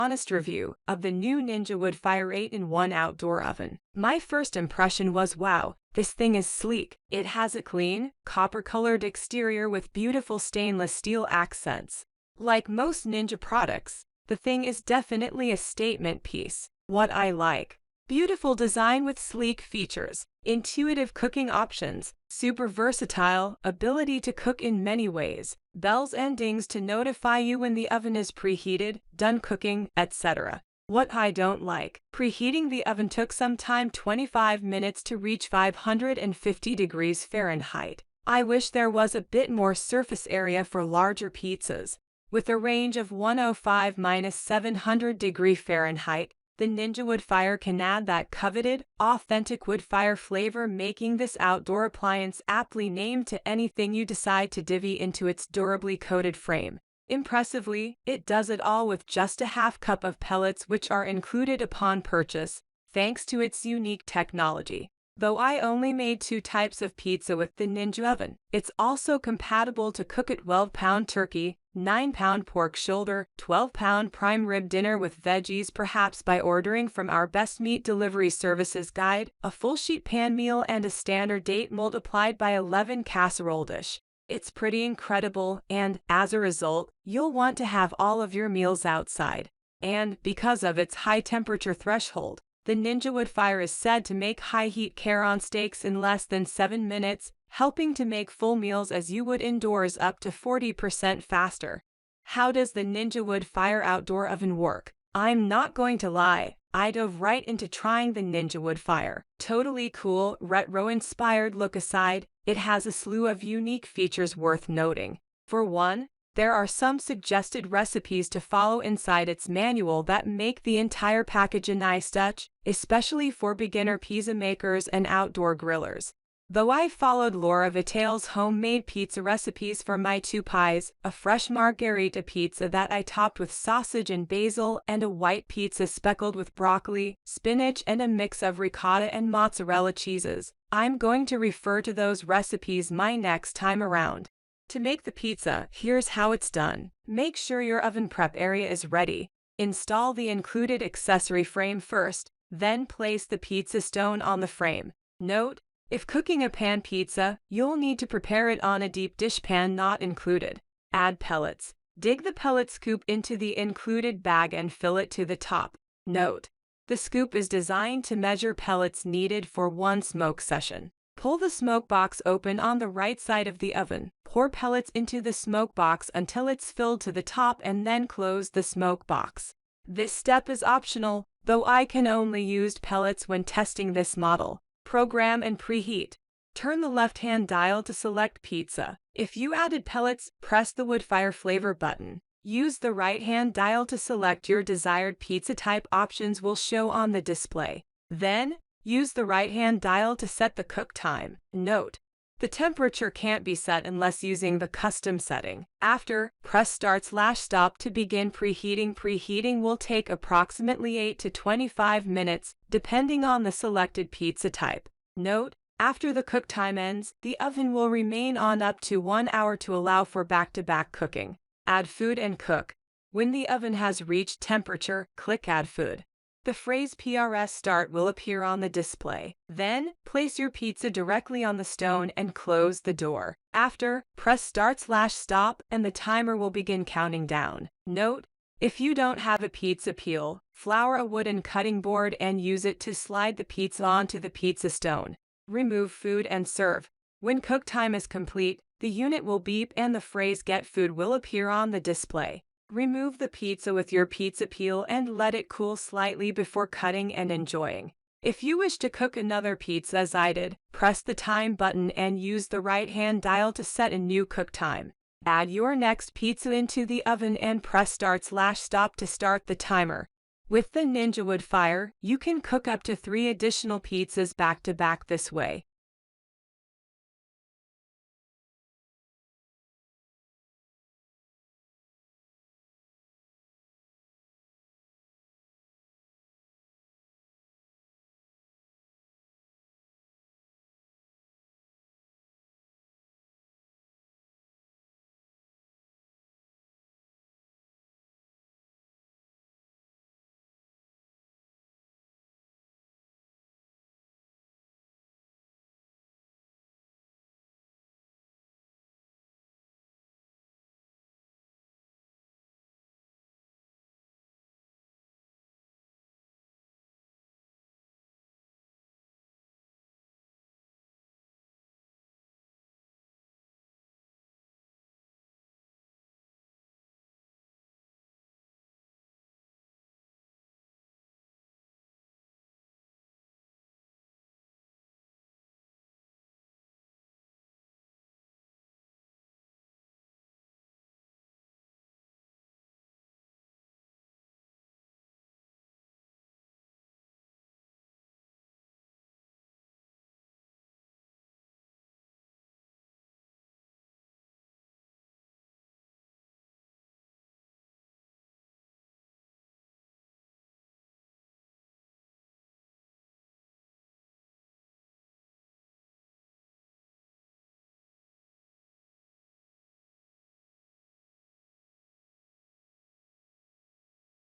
honest review of the new Ninja Woodfire 8-in-1 outdoor oven. My first impression was, wow, this thing is sleek. It has a clean, copper-colored exterior with beautiful stainless steel accents. Like most Ninja products, the thing is definitely a statement piece. What I like: beautiful design with sleek features, intuitive cooking options, super versatile ability to cook in many ways, bells and dings to notify you when the oven is preheated, done cooking, etc. What I don't like: preheating the oven took some time, 25 minutes to reach 550 degrees Fahrenheit. I wish there was a bit more surface area for larger pizzas. With a range of 105–700 degrees Fahrenheit, the Ninja Woodfire can add that coveted, authentic woodfire flavor, making this outdoor appliance aptly named to anything you decide to divvy into its durably coated frame. Impressively, it does it all with just a half cup of pellets, which are included upon purchase, thanks to its unique technology. Though I only made 2 types of pizza with the Ninja oven, it's also compatible to cook a 12-pound turkey, 9-pound pork shoulder, 12-pound prime rib dinner with veggies, perhaps by ordering from our Best Meat Delivery Services guide, a full sheet pan meal, and a standard date multiplied by 11 casserole dish. It's pretty incredible, and, as a result, you'll want to have all of your meals outside. And, because of its high temperature threshold, the Ninja Woodfire is said to make high-heat Caron steaks in less than 7 minutes, helping to make full meals as you would indoors up to 40% faster. How does the Ninja Woodfire Outdoor Oven work? I'm not going to lie, I dove right into trying the Ninja Woodfire. Totally cool, retro-inspired look aside, it has a slew of unique features worth noting. For one, there are some suggested recipes to follow inside its manual that make the entire package a nice touch, especially for beginner pizza makers and outdoor grillers. Though I followed Laura Vitale's homemade pizza recipes for my 2 pies, a fresh margherita pizza that I topped with sausage and basil, and a white pizza speckled with broccoli, spinach, and a mix of ricotta and mozzarella cheeses, I'm going to refer to those recipes my next time around. To make the pizza, here's how it's done. Make sure your oven prep area is ready. Install the included accessory frame first, then place the pizza stone on the frame. Note: if cooking a pan pizza, you'll need to prepare it on a deep dish pan not included. Add pellets. Dig the pellet scoop into the included bag and fill it to the top. Note: the scoop is designed to measure pellets needed for 1 smoke session. Pull the smoke box open on the right side of the oven. Pour pellets into the smoke box until it's filled to the top and then close the smoke box. This step is optional, though I can only use pellets when testing this model. Program and preheat. Turn the left-hand dial to select pizza. If you added pellets, press the Woodfire flavor button. Use the right-hand dial to select your desired pizza type. Options will show on the display. Then, use the right-hand dial to set the cook time. Note: the temperature can't be set unless using the custom setting. After, press start/stop to begin preheating. Preheating will take approximately 8 to 25 minutes, depending on the selected pizza type. Note: after the cook time ends, the oven will remain on up to 1 hour to allow for back-to-back cooking. Add food and cook. When the oven has reached temperature, click Add Food. The phrase PRS Start will appear on the display. Then, place your pizza directly on the stone and close the door. After, press start/stop and the timer will begin counting down. Note: if you don't have a pizza peel, flour a wooden cutting board and use it to slide the pizza onto the pizza stone. Remove food and serve. When cook time is complete, the unit will beep and the phrase Get Food will appear on the display. Remove the pizza with your pizza peel and let it cool slightly before cutting and enjoying. If you wish to cook another pizza as I did, press the time button and use the right-hand dial to set a new cook time. Add your next pizza into the oven and press start/stop to start the timer. With the Ninja Woodfire, you can cook up to 3 additional pizzas back-to-back this way.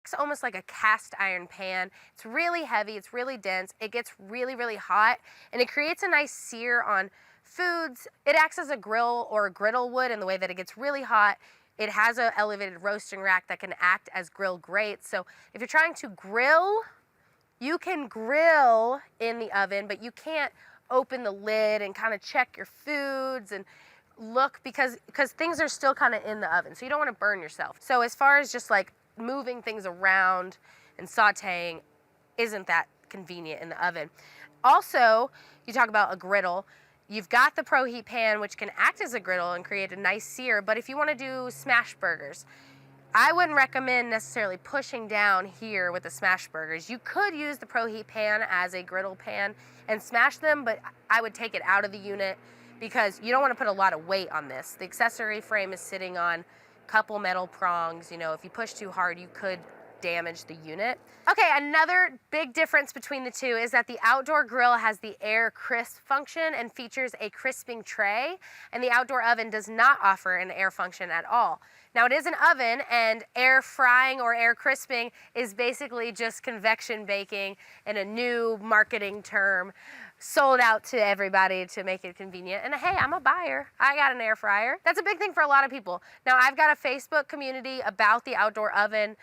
acts almost like a cast iron pan. It's really heavy, it's really dense, it gets really, really hot, and it creates a nice sear on foods. It acts as a grill or a griddle would in the way that it gets really hot. It has an elevated roasting rack that can act as grill grates. So if you're trying to grill, you can grill in the oven, but you can't open the lid and kind of check your foods and look because things are still kind of in the oven. So you don't want to burn yourself. So as far as just like moving things around and sauteing, isn't that convenient in the oven. Also, you talk about a griddle. You've got the Preheat pan, which can act as a griddle and create a nice sear, but if you want to do smash burgers, I wouldn't recommend necessarily pushing down here with the smash burgers. You could use the Preheat pan as a griddle pan and smash them, but I would take it out of the unit because you don't want to put a lot of weight on this. The accessory frame is sitting on a couple metal prongs. You know, if you push too hard, you could damage the unit. Okay, another big difference between the two is that the outdoor grill has the air crisp function and features a crisping tray, and the outdoor oven does not offer an air function at all. Now it is an oven, and air frying or air crisping is basically just convection baking in a new marketing term sold out to everybody to make it convenient. And hey, I'm a buyer. I got an air fryer. That's a big thing for a lot of people. Now I've got a Facebook community about the outdoor oven.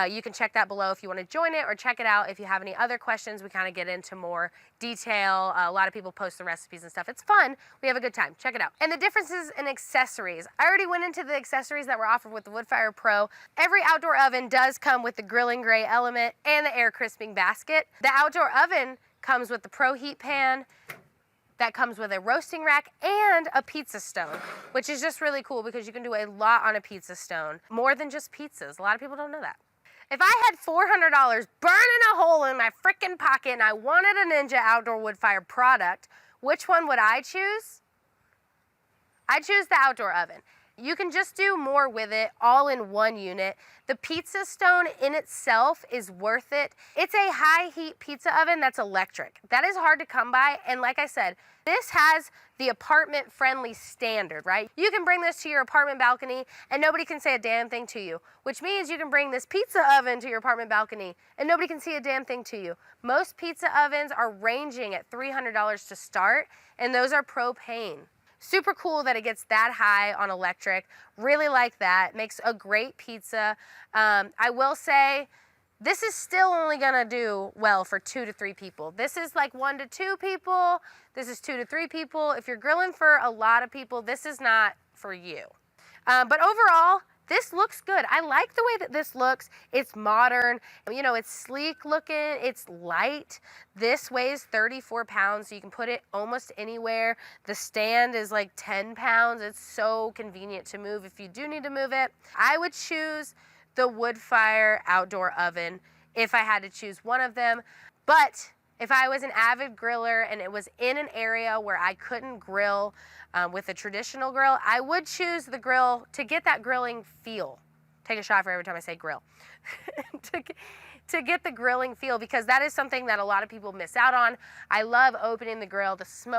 You can check that below if you want to join it or check it out if you have any other questions. We kind of get into more detail. A lot of people post the recipes and stuff. It's fun. We have a good time. Check it out. And the differences in accessories. I already went into the accessories that were offered with the Woodfire Pro. Every outdoor oven does come with the grilling gray element and the air crisping basket. The outdoor oven comes with the Preheat pan, that comes with a roasting rack and a pizza stone, which is just really cool because you can do a lot on a pizza stone, more than just pizzas. A lot of people don't know that. If I had $400 burning a hole in my freaking pocket and I wanted a Ninja outdoor woodfire product, which one would I choose? I'd choose the outdoor oven. You can just do more with it all in one unit. The pizza stone in itself is worth it. It's a high heat pizza oven that's electric. That is hard to come by, and like I said, this has the apartment friendly standard, right? You can bring this to your apartment balcony and nobody can say a damn thing to you, which means you can bring this pizza oven to your apartment balcony and nobody can see a damn thing to you. Most pizza ovens are ranging at $300 to start, and those are propane. Super cool that it gets that high on electric. Really like that. Makes a great pizza. I will say, this is still only gonna do well for 2 to 3 people. This is like 1 to 2 people. This is 2 to 3 people. If you're grilling for a lot of people, this is not for you. But overall, this looks good. I like the way that this looks. It's modern, you know, it's sleek looking, it's light. This weighs 34 pounds, so you can put it almost anywhere. The stand is like 10 pounds. It's so convenient to move if you do need to move it. I would choose the Woodfire outdoor oven if I had to choose one of them. But if I was an avid griller and it was in an area where I couldn't grill with a traditional grill, I would choose the grill to get that grilling feel. Take a shot for every time I say grill. to get the grilling feel, because that is something that a lot of people miss out on. I love opening the grill, the smoke